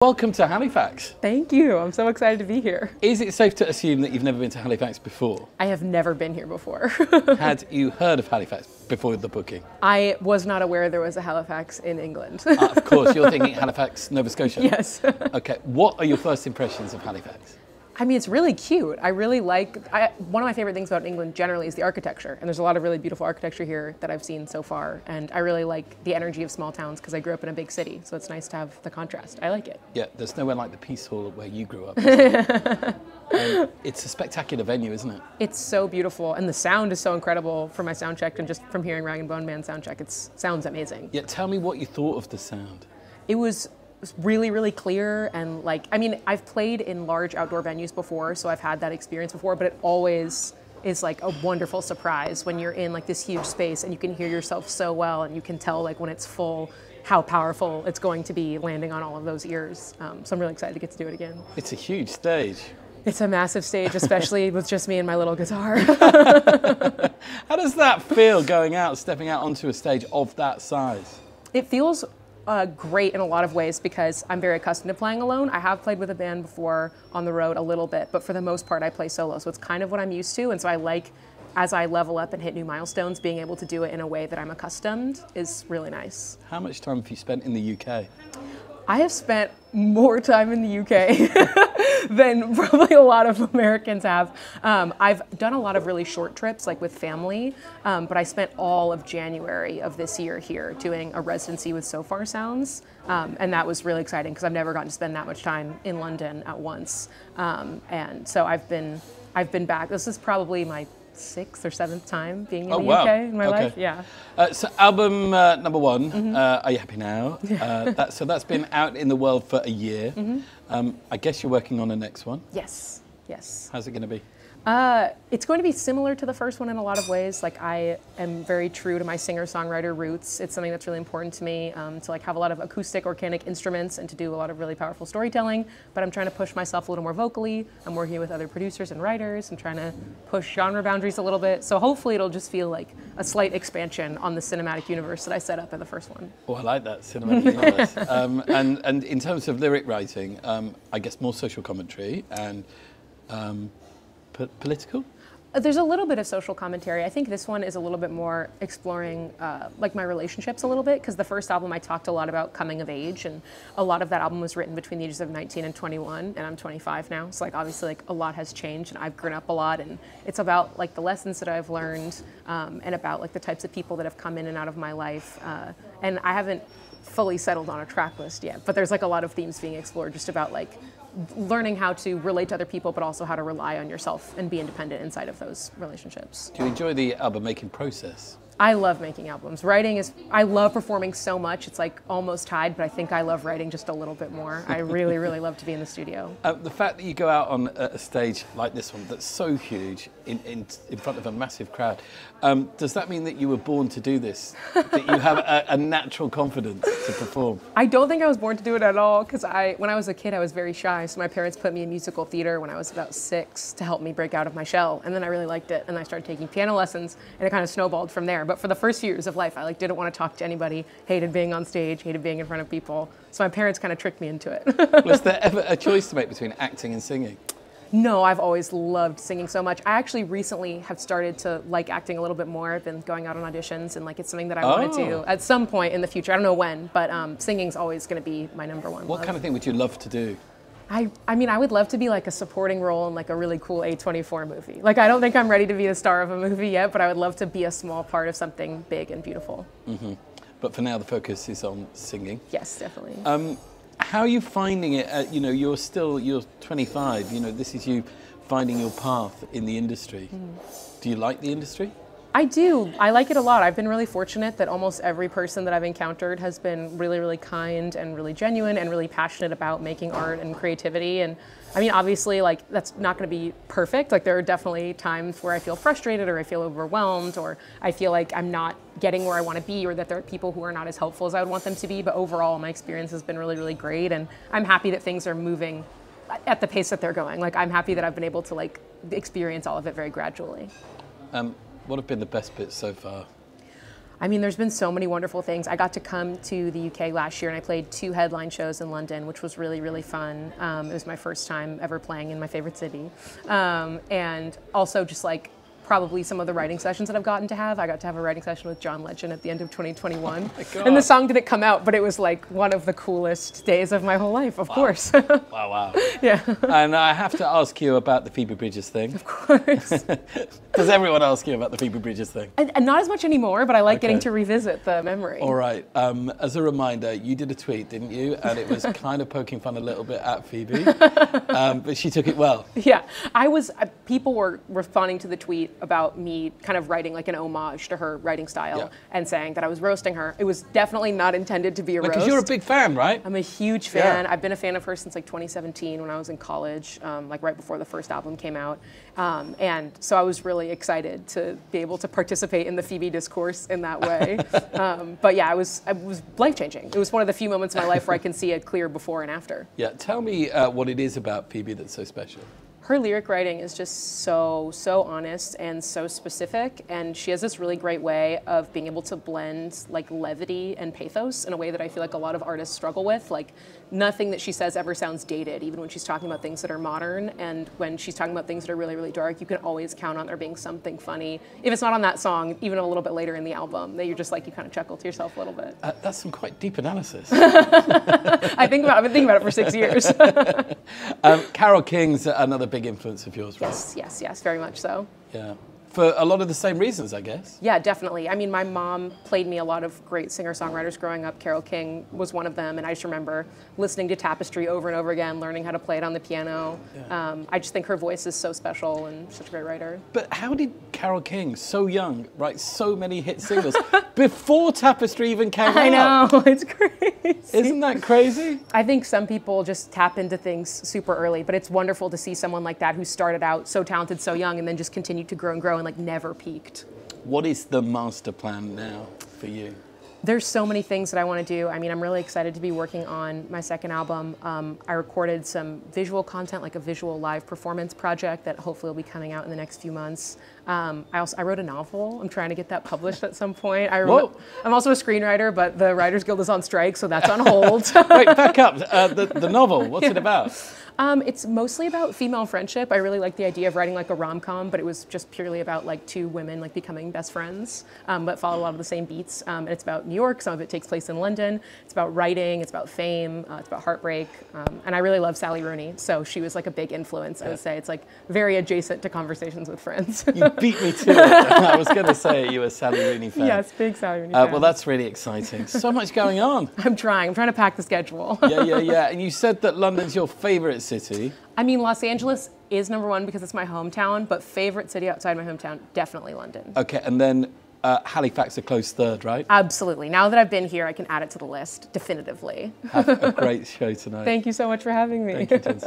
Welcome to Halifax. Thank you. I'm so excited to be here. Is it safe to assume that you've never been to Halifax before? I have never been here before. Had you heard of Halifax before the booking? I was not aware there was a Halifax in England. Of course, you're thinking Halifax, Nova Scotia. Yes. Okay, what are your first impressions of Halifax? I mean, it's really cute. I really like, one of my favorite things about England generally is the architecture. And there's a lot of really beautiful architecture here that I've seen so far. And I really like the energy of small towns because I grew up in a big city. So it's nice to have the contrast. I like it. Yeah, there's nowhere like the Peace Hall where you grew up. It's a spectacular venue, isn't it? It's so beautiful. And the sound is so incredible from my sound check and just from hearing Rag and Bone Man sound check. It sounds amazing. Yeah, tell me what you thought of the sound. It was really, really clear and I've played in large outdoor venues before, so I've had that experience before, but it always is like a wonderful surprise when you're in like this huge space and you can hear yourself so well and you can tell like when it's full how powerful it's going to be landing on all of those ears. So I'm really excited to get to do it again. It's a huge stage. It's a massive stage, especially with just me and my little guitar. How does that feel stepping out onto a stage of that size? It feels great in a lot of ways because I'm very accustomed to playing alone. I have played with a band before on the road a little bit, but for the most part I play solo. So it's kind of what I'm used to. And so I like, as I level up and hit new milestones, being able to do it in a way that I'm accustomed is really nice. How much time have you spent in the UK? I have spent more time in the UK than probably a lot of Americans have. I've done a lot of really short trips, like with family, but I spent all of January of this year here doing a residency with So Far Sounds, and that was really exciting because I've never gotten to spend that much time in London at once. And so I've been back. This is probably my 6th or 7th time being in the UK in my life. Yeah. So album number 1, Are You Happy Now? So that's been out in the world for a year. I guess you're working on the next one. Yes. Yes. How's it going to be? It's going to be similar to the first one in a lot of ways. Like I am very true to my singer-songwriter roots. It's something that's really important to me, to like have a lot of acoustic, organic instruments and to do a lot of really powerful storytelling. But I'm trying to push myself a little more vocally. I'm working with other producers and writers. I'm trying to push genre boundaries a little bit. So hopefully it'll just feel like a slight expansion on the cinematic universe that I set up in the first one. Oh, I like that, cinematic universe. And in terms of lyric writing, I guess more social commentary and political? There's a little bit of social commentary. I think this one is a little bit more exploring like my relationships a little bit, because the first album I talked a lot about coming of age, and a lot of that album was written between the ages of 19 and 21, and I'm 25 now. So like obviously like a lot has changed and I've grown up a lot, and it's about like the lessons that I've learned and about like the types of people that have come in and out of my life. And I haven't fully settled on a track list yet, but there's like a lot of themes being explored just about like learning how to relate to other people, but also how to rely on yourself and be independent inside of those relationships. Do you enjoy the album making process? I love making albums. I love performing so much. It's like almost tied, but I think I love writing just a little bit more. I really, really love to be in the studio. The fact that you go out on a stage like this one that's so huge in front of a massive crowd, does that mean that you were born to do this? That you have a natural confidence to perform? I don't think I was born to do it at all, because when I was a kid I was very shy, so my parents put me in musical theater when I was about 6 to help me break out of my shell, and then I really liked it and I started taking piano lessons and it kind of snowballed from there. But for the first few years of life, I like didn't want to talk to anybody, hated being on stage, hated being in front of people. So my parents kind of tricked me into it. Was there ever a choice to make between acting and singing? No, I've always loved singing so much. I actually recently have started to like acting a little bit more. I've been going out on auditions, and like it's something that I want to do at some point in the future. I don't know when, but singing's always going to be my number one. What kind of thing would you love to do? I mean, I would love to be like a supporting role in like a really cool A24 movie. Like I don't think I'm ready to be the star of a movie yet, but I would love to be a small part of something big and beautiful. But for now, the focus is on singing. Yes, definitely. How are you finding it? You know, you're 25. You know, this is you finding your path in the industry. Do you like the industry? I do. I like it a lot. I've been really fortunate that almost every person that I've encountered has been really, really kind and really genuine and really passionate about making art and creativity. And I mean, obviously, like that's not going to be perfect. Like there are definitely times where I feel frustrated or I feel overwhelmed or I feel like I'm not getting where I want to be or that there are people who are not as helpful as I would want them to be. But overall, my experience has been really, really great. And I'm happy that things are moving at the pace that they're going. Like I'm happy that I've been able to like experience all of it very gradually. What have been the best bits so far? I mean, there's been so many wonderful things. I got to come to the UK last year and I played 2 headline shows in London, which was really, really fun. It was my first time ever playing in my favorite city. And also just like probably some of the writing sessions that I've gotten to have. I got to have a writing session with John Legend at the end of 2021. Oh my God. And the song didn't come out, but it was like one of the coolest days of my whole life, of course. Wow. Yeah. And I have to ask you about the Phoebe Bridgers thing. Of course. Does everyone ask you about the Phoebe Bridgers thing? And not as much anymore, but I like getting to revisit the memory. All right. As a reminder, you did a tweet, didn't you? And it was kind of poking fun a little bit at Phoebe, but she took it well. Yeah, people were responding to the tweet about me kind of writing like an homage to her writing style and saying that I was roasting her. It was definitely not intended to be a roast. Because you're a big fan, right? I'm a huge fan. I've been a fan of her since like 2017 when I was in college, like right before the first album came out. And so I was really excited to be able to participate in the Phoebe discourse in that way. But yeah, it was life-changing. It was one of the few moments in my life where I can see a clear before and after. Yeah, tell me what it is about Phoebe that's so special. Her lyric writing is just so honest and so specific, and she has this really great way of being able to blend like levity and pathos in a way that I feel like a lot of artists struggle with. Like nothing that she says ever sounds dated, even when she's talking about things that are modern, and when she's talking about things that are really, really dark, you can always count on there being something funny. If it's not on that song, even a little bit later in the album, that you're just like, you kind of chuckle to yourself a little bit. That's some quite deep analysis. I've been thinking about it for 6 years. Carole King's another big influence of yours, right? Yes, very much so. Yeah. For a lot of the same reasons, I guess. Yeah, definitely. I mean, my mom played me a lot of great singer-songwriters growing up. Carole King was one of them, and I just remember listening to Tapestry over and over again, learning how to play it on the piano. Yeah. I just think her voice is so special and such a great writer. But how did Carole King, so young, write so many hit singles before Tapestry even came out? I know, it's crazy. Isn't that crazy? I think some people just tap into things super early, but it's wonderful to see someone like that who started out so talented, so young, and then just continued to grow and grow and like never peaked. What is the master plan now for you? There's so many things that I want to do. I mean, I'm really excited to be working on my second album. I recorded some visual content, like a visual live performance project that hopefully will be coming out in the next few months. I wrote a novel. I'm trying to get that published at some point. I'm also a screenwriter, but the Writers Guild is on strike, so that's on hold. Wait, back up. The novel, what's it about? It's mostly about female friendship. I really like the idea of writing like a rom-com, but it was just purely about like 2 women like becoming best friends, but follow a lot of the same beats. And it's about New York. Some of it takes place in London. It's about writing. It's about fame. It's about heartbreak. And I really love Sally Rooney, so she was like a big influence. I would say it's like very adjacent to Conversations with Friends. You beat me to it. I was going to say you were a Sally Rooney fan. Yes, big Sally Rooney fan. Well, that's really exciting. So much going on. I'm trying to pack the schedule. Yeah. And you said that London's your favorite city. I mean, Los Angeles is #1 because it's my hometown, but favorite city outside my hometown, definitely London. Okay, and then Halifax a close third, right? Absolutely. Now that I've been here, I can add it to the list, definitively. Have a great show tonight. Thank you so much for having me. Thank you, Jensen.